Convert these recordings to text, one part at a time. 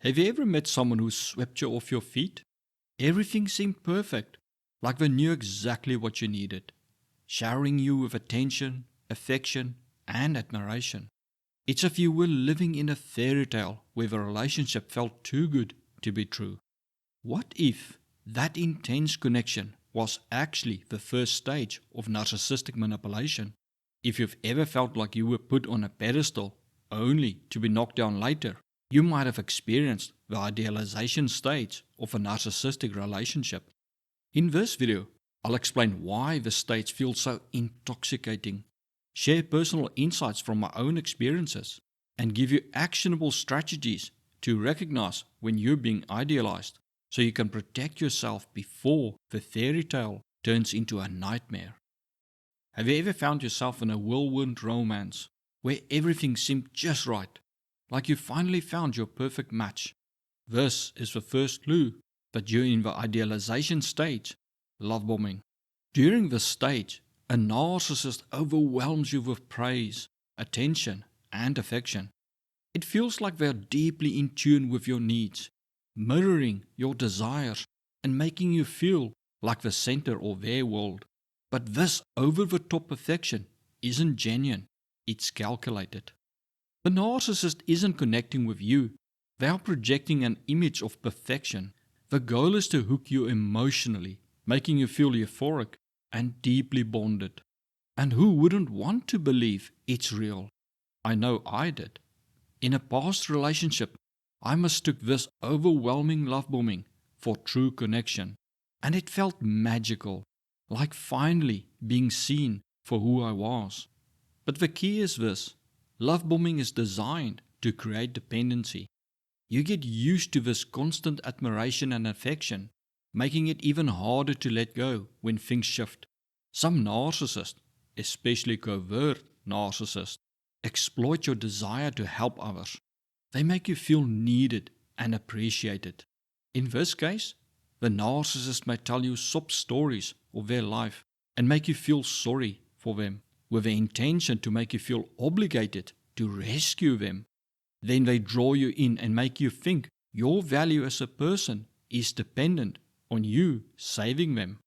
Have you ever met someone who swept you off your feet? Everything seemed perfect, like they knew exactly what you needed, showering you with attention, affection, and admiration. It's as if you were living in a fairy tale where the relationship felt too good to be true. What if that intense connection was actually the first stage of narcissistic manipulation? If you've ever felt like you were put on a pedestal only to be knocked down later, you might have experienced the idealization stage of a narcissistic relationship. In this video, I'll explain why this stage feels so intoxicating, share personal insights from my own experiences, and give you actionable strategies to recognize when you're being idealized so you can protect yourself before the fairy tale turns into a nightmare. Have you ever found yourself in a whirlwind romance where everything seemed just right, like you finally found your perfect match? This is the first clue that you're in the idealization stage, love bombing. During this stage, a narcissist overwhelms you with praise, attention, and affection. It feels like they are deeply in tune with your needs, mirroring your desires, and making you feel like the center of their world. But this over-the-top perfection isn't genuine, it's calculated. The narcissist isn't connecting with you, they are projecting an image of perfection. The goal is to hook you emotionally, making you feel euphoric and deeply bonded. And who wouldn't want to believe it's real? I know I did. In a past relationship, I mistook this overwhelming love bombing for true connection, and it felt magical, like finally being seen for who I was. But the key is this: love bombing is designed to create dependency. You get used to this constant admiration and affection, making it even harder to let go when things shift. Some narcissists, especially covert narcissists, exploit your desire to help others. They make you feel needed and appreciated. In this case, the narcissist may tell you sob stories of their life and make you feel sorry for them, with the intention to make you feel obligated to rescue them. Then they draw you in and make you think your value as a person is dependent on you saving them.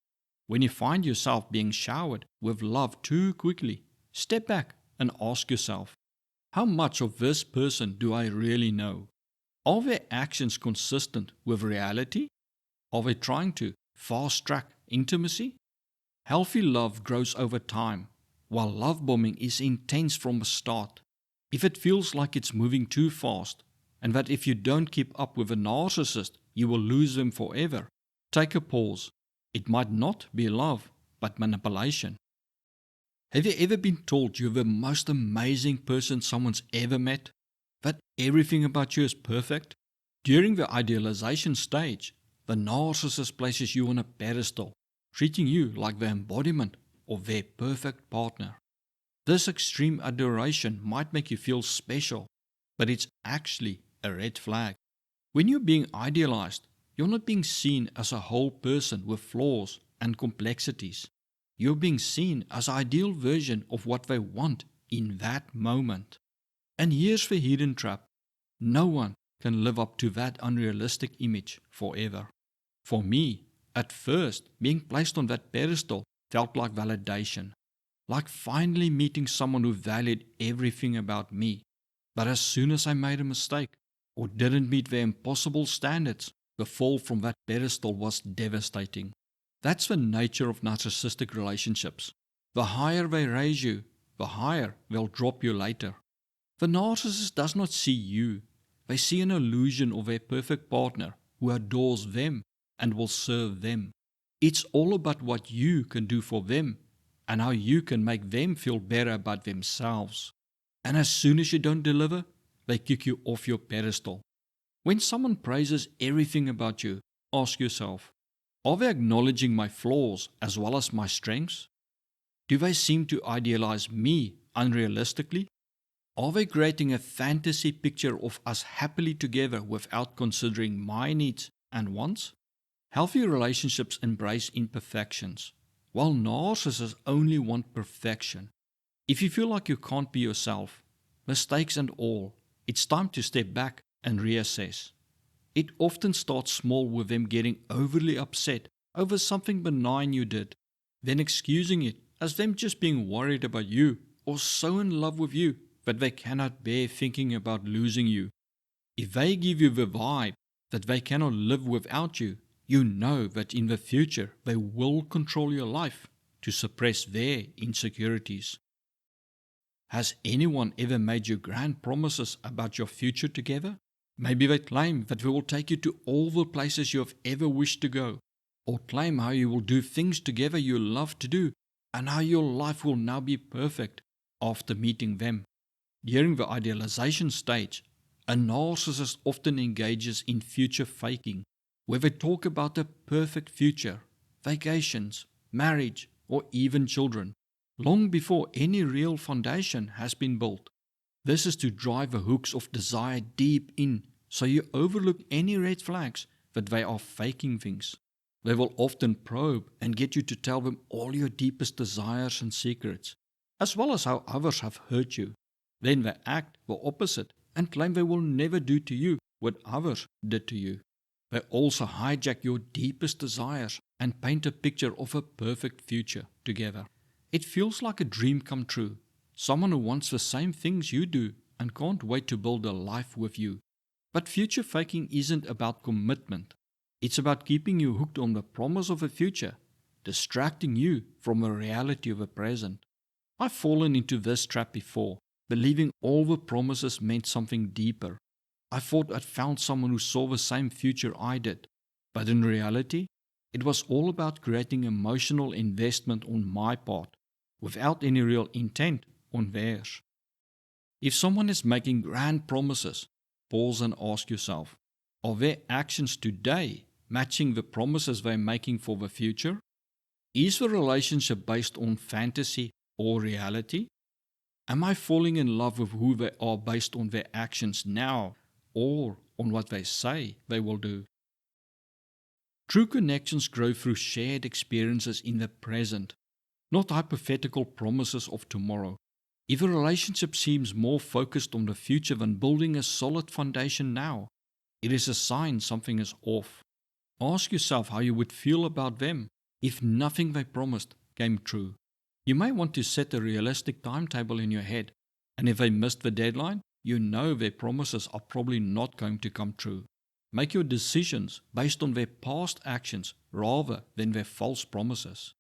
When you find yourself being showered with love too quickly, step back and ask yourself, how much of this person do I really know? Are their actions consistent with reality? Are they trying to fast-track intimacy? Healthy love grows over time, while love bombing is intense from the start. If it feels like it's moving too fast, and that if you don't keep up with a narcissist, you will lose them forever, take a pause. It might not be love, but manipulation. Have you ever been told you're the most amazing person someone's ever met? That everything about you is perfect? During the idealization stage, the narcissist places you on a pedestal, treating you like the embodiment of their perfect partner. This extreme adoration might make you feel special, but it's actually a red flag. When you're being idealized, you're not being seen as a whole person with flaws and complexities. You're being seen as an ideal version of what they want in that moment. And here's the hidden trap. No one can live up to that unrealistic image forever. For me, at first, being placed on that pedestal felt like validation, like finally meeting someone who valued everything about me. But as soon as I made a mistake or didn't meet their impossible standards, the fall from that pedestal was devastating. That's the nature of narcissistic relationships. The higher they raise you, the higher they'll drop you later. The narcissist does not see you. They see an illusion of a perfect partner who adores them and will serve them. It's all about what you can do for them and how you can make them feel better about themselves. And as soon as you don't deliver, they kick you off your pedestal. When someone praises everything about you, ask yourself, are they acknowledging my flaws as well as my strengths? Do they seem to idealize me unrealistically? Are they creating a fantasy picture of us happily together without considering my needs and wants? Healthy relationships embrace imperfections, while narcissists only want perfection. If you feel like you can't be yourself, mistakes and all, it's time to step back and reassess. It often starts small with them getting overly upset over something benign you did, then excusing it as them just being worried about you or so in love with you that they cannot bear thinking about losing you. If they give you the vibe that they cannot live without you, you know that in the future they will control your life to suppress their insecurities. Has anyone ever made you grand promises about your future together? Maybe they claim that they will take you to all the places you have ever wished to go, or claim how you will do things together you love to do, and how your life will now be perfect after meeting them. During the idealization stage, a narcissist often engages in future faking, where they talk about the perfect future, vacations, marriage, or even children, long before any real foundation has been built. This is to drive the hooks of desire deep in, so you overlook any red flags that they are faking things. They will often probe and get you to tell them all your deepest desires and secrets, as well as how others have hurt you. Then they act the opposite and claim they will never do to you what others did to you. They also hijack your deepest desires and paint a picture of a perfect future together. It feels like a dream come true. Someone who wants the same things you do and can't wait to build a life with you. But future faking isn't about commitment. It's about keeping you hooked on the promise of a future, distracting you from the reality of the present. I've fallen into this trap before, believing all the promises meant something deeper. I thought I'd found someone who saw the same future I did, but in reality, it was all about creating emotional investment on my part, without any real intent on theirs. If someone is making grand promises, pause and ask yourself, are their actions today matching the promises they're making for the future? Is the relationship based on fantasy or reality? Am I falling in love with who they are based on their actions now or on what they say they will do? True connections grow through shared experiences in the present, not hypothetical promises of tomorrow. If a relationship seems more focused on the future than building a solid foundation now, it is a sign something is off. Ask yourself how you would feel about them if nothing they promised came true. You may want to set a realistic timetable in your head, and if they missed the deadline, you know their promises are probably not going to come true. Make your decisions based on their past actions rather than their false promises.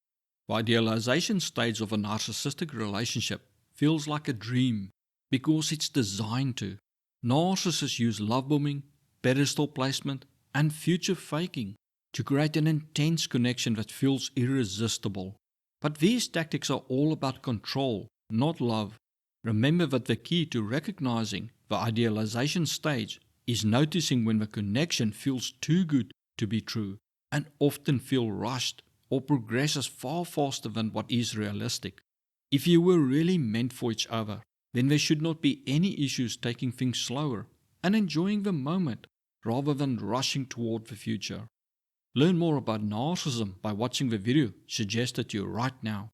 The idealization stage of a narcissistic relationship feels like a dream because it's designed to. Narcissists use love bombing, pedestal placement, and future faking to create an intense connection that feels irresistible. But these tactics are all about control, not love. Remember that the key to recognizing the idealization stage is noticing when the connection feels too good to be true and often feel rushed or progresses far faster than what is realistic. If you were really meant for each other, then there should not be any issues taking things slower and enjoying the moment rather than rushing toward the future. Learn more about narcissism by watching the video suggested to you right now.